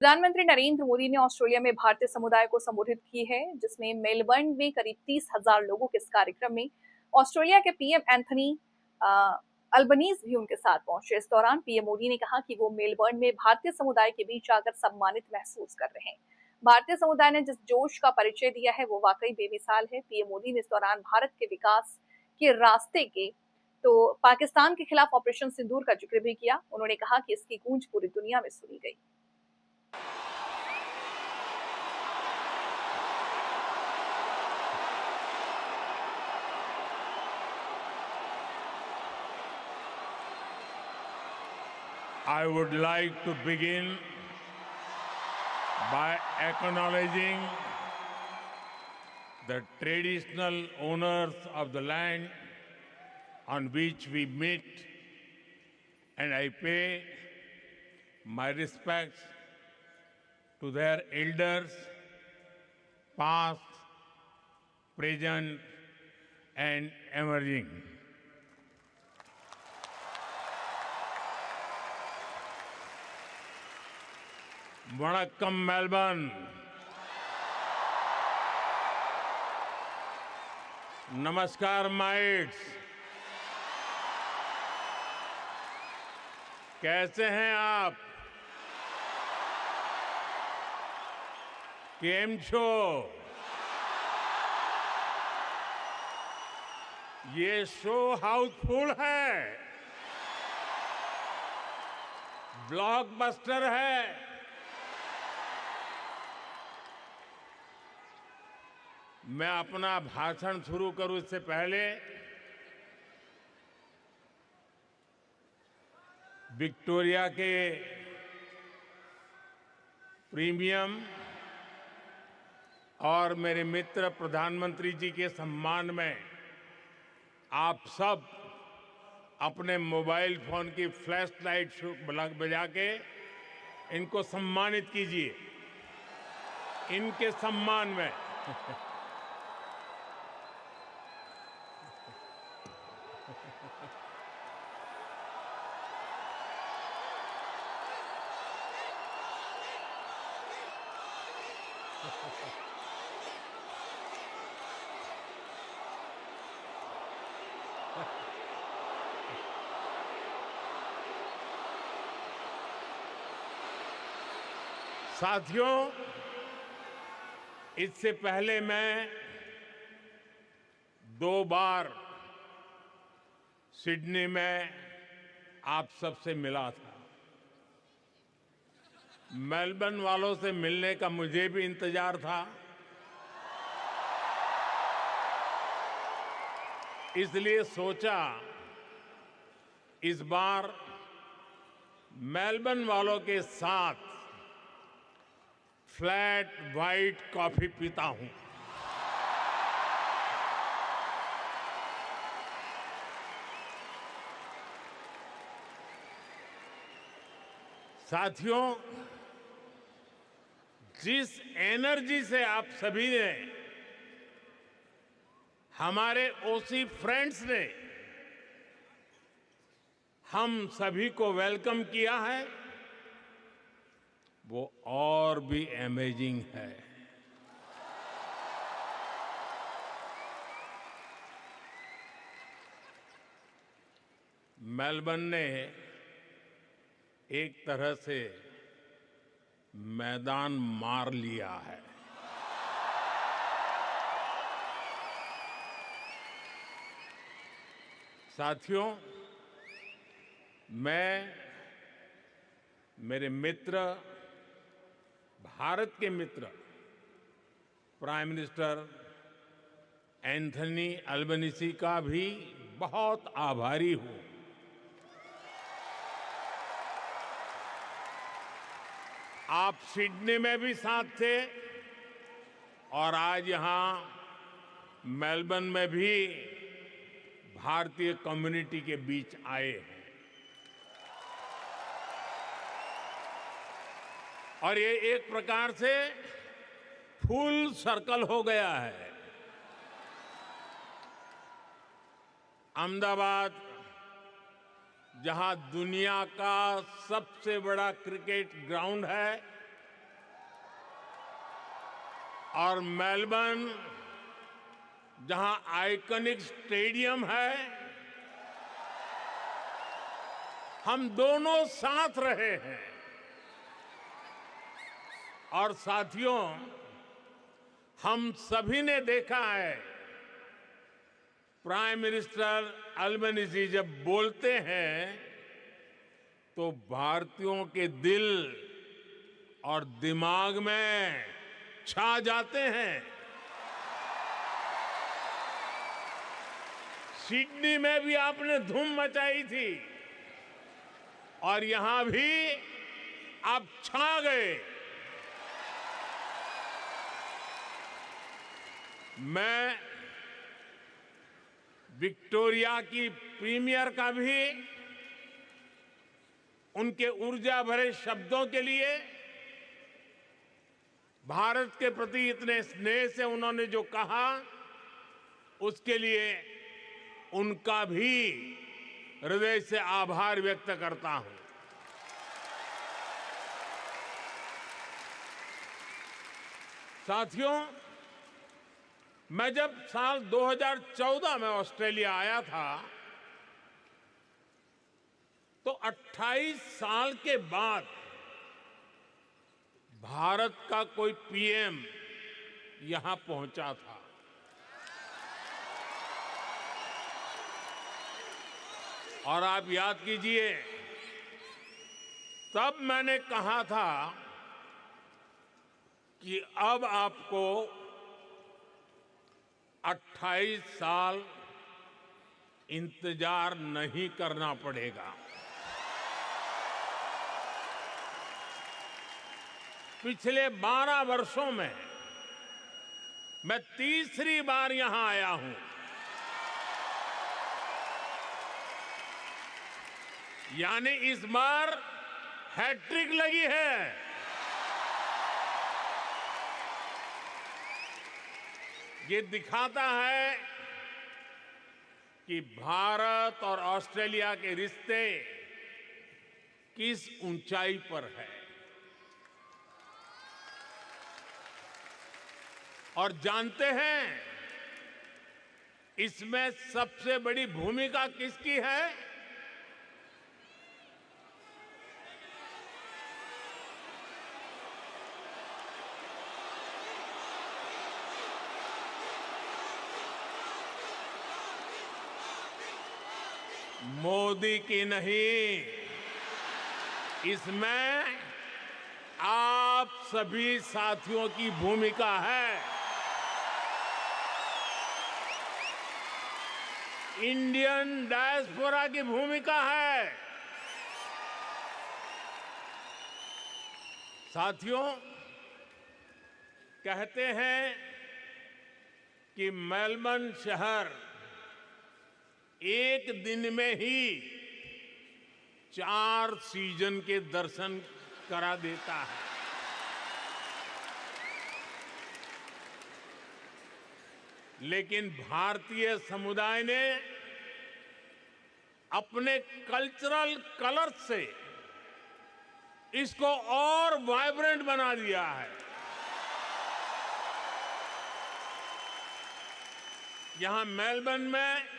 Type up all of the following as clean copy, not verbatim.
प्रधानमंत्री नरेंद्र मोदी ने ऑस्ट्रेलिया में भारतीय समुदाय को संबोधित की है, जिसमें मेलबर्न में करीब 30,000 लोगों के इस कार्यक्रम में ऑस्ट्रेलिया के पीएम एंथनी अल्बनीज भी उनके साथ पहुंचे। इस दौरान पीएम मोदी ने कहा कि वो मेलबर्न में भारतीय समुदाय के बीच आकर सम्मानित महसूस कर रहे हैं। भारतीय समुदाय ने जिस जोश का परिचय दिया है वो वाकई बेमिसाल है। पीएम मोदी ने इस दौरान भारत के विकास के रास्ते के तो पाकिस्तान के खिलाफ ऑपरेशन सिंदूर का जिक्र भी किया। उन्होंने कहा कि इसकी गूंज पूरी दुनिया में सुनी गई। I would like to begin by acknowledging the traditional owners of the land on which we meet, and I pay my respects to their elders, past, present, and emerging. वणक्कम मेलबर्न, नमस्कार माइट्स, कैसे हैं आप? केम छो? ये show Housefull है, blockbuster है। मैं अपना भाषण शुरू करूं इससे पहले विक्टोरिया के प्रीमियम और मेरे मित्र प्रधानमंत्री जी के सम्मान में आप सब अपने मोबाइल फोन की फ्लैश लाइट बजा के इनको सम्मानित कीजिए। इनके सम्मान में साथियों, इससे पहले मैं 2 बार सिडनी में आप सबसे मिला था। मेलबर्न वालों से मिलने का मुझे भी इंतजार था, इसलिए सोचा इस बार मेलबर्न वालों के साथ फ्लैट व्हाइट कॉफी पीता हूं। साथियों, जिस एनर्जी से आप सभी ने, हमारे ओसी फ्रेंड्स ने हम सभी को वेलकम किया है, वो और भी अमेजिंग है। मेलबर्न ने एक तरह से मैदान मार लिया है। साथियों, मैं मेरे मित्र, भारत के मित्र प्राइम मिनिस्टर एंथनी अल्बनीजी का भी बहुत आभारी हूं। आप सिडनी में भी साथ थे और आज यहां मेलबर्न में भी भारतीय कम्युनिटी के बीच आए हैं। और ये एक प्रकार से फुल सर्कल हो गया है। अहमदाबाद, जहां दुनिया का सबसे बड़ा क्रिकेट ग्राउंड है, और मेलबर्न जहां आइकॉनिक स्टेडियम है, हम दोनों साथ रहे हैं। और साथियों, हम सभी ने देखा है प्राइम मिनिस्टर अल्बनीज़ी जब बोलते हैं तो भारतीयों के दिल और दिमाग में छा जाते हैं। सिडनी में भी आपने धूम मचाई थी और यहां भी आप छा गए। मैं विक्टोरिया की प्रीमियर का भी उनके ऊर्जा भरे शब्दों के लिए, भारत के प्रति इतने स्नेह से उन्होंने जो कहा, उसके लिए उनका भी हृदय से आभार व्यक्त करता हूं। साथियों, मैं जब साल 2014 में ऑस्ट्रेलिया आया था तो 28 साल के बाद भारत का कोई पीएम यहां पहुंचा था। और आप याद कीजिए, तब मैंने कहा था कि अब आपको 28 साल इंतजार नहीं करना पड़ेगा। पिछले 12 वर्षों में मैं तीसरी बार यहां आया हूं। यानी इस बार हैट्रिक लगी है। ये दिखाता है कि भारत और ऑस्ट्रेलिया के रिश्ते किस ऊंचाई पर है। और जानते हैं इसमें सबसे बड़ी भूमिका किसकी है? मोदी की नहीं, इसमें आप सभी साथियों की भूमिका है। इंडियन डायस्पोरा की भूमिका है। साथियों, कहते हैं कि मेलबर्न शहर एक दिन में ही 4 सीजन के दर्शन करा देता है। लेकिन भारतीय समुदाय ने अपने कल्चरल कलर से इसको और वाइब्रेंट बना दिया है। यहां मेलबर्न में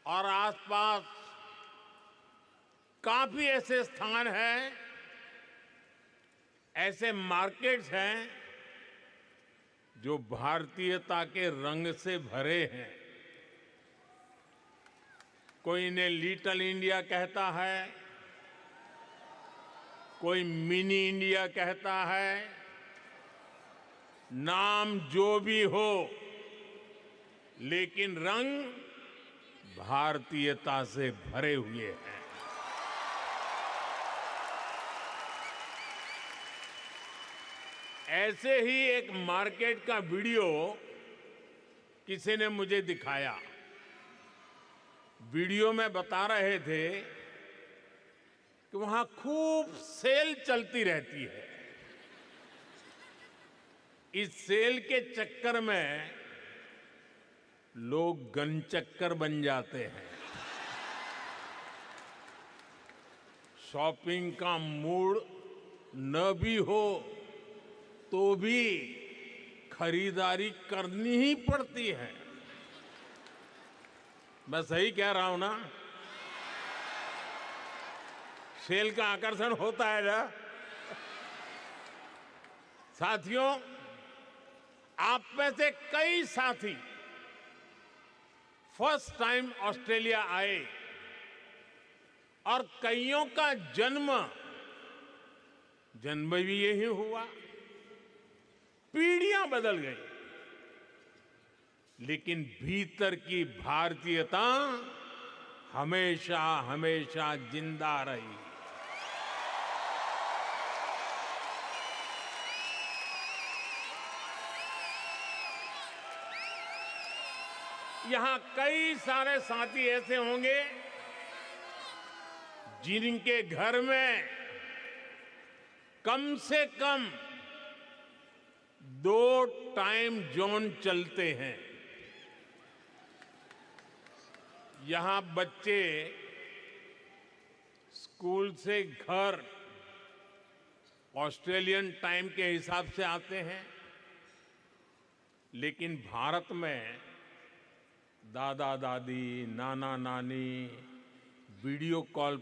और आसपास काफी ऐसे स्थान हैं, ऐसे मार्केट्स हैं जो भारतीयता के रंग से भरे हैं। कोई इन्हें लिटिल इंडिया कहता है, कोई मिनी इंडिया कहता है। नाम जो भी हो, लेकिन रंग भारतीयता से भरे हुए हैं। ऐसे ही एक मार्केट का वीडियो किसी ने मुझे दिखाया। वीडियो में बता रहे थे कि वहां खूब सेल चलती रहती है। इस सेल के चक्कर में लोग गनचक्कर बन जाते हैं। शॉपिंग का मूड न भी हो तो भी खरीदारी करनी ही पड़ती है। मैं सही कह रहा हूं ना? सेल का आकर्षण होता है ना? साथियों, आप में से कई साथी फर्स्ट टाइम ऑस्ट्रेलिया आए और कईयों का जन्म भी यही हुआ। पीढ़ियां बदल गई, लेकिन भीतर की भारतीयता हमेशा हमेशा जिंदा रही। यहां कई सारे साथी ऐसे होंगे जिनके घर में कम से कम 2 टाइम जोन चलते हैं। यहां बच्चे स्कूल से घर ऑस्ट्रेलियन टाइम के हिसाब से आते हैं, लेकिन भारत में दादा दादी, नाना नानी वीडियो कॉल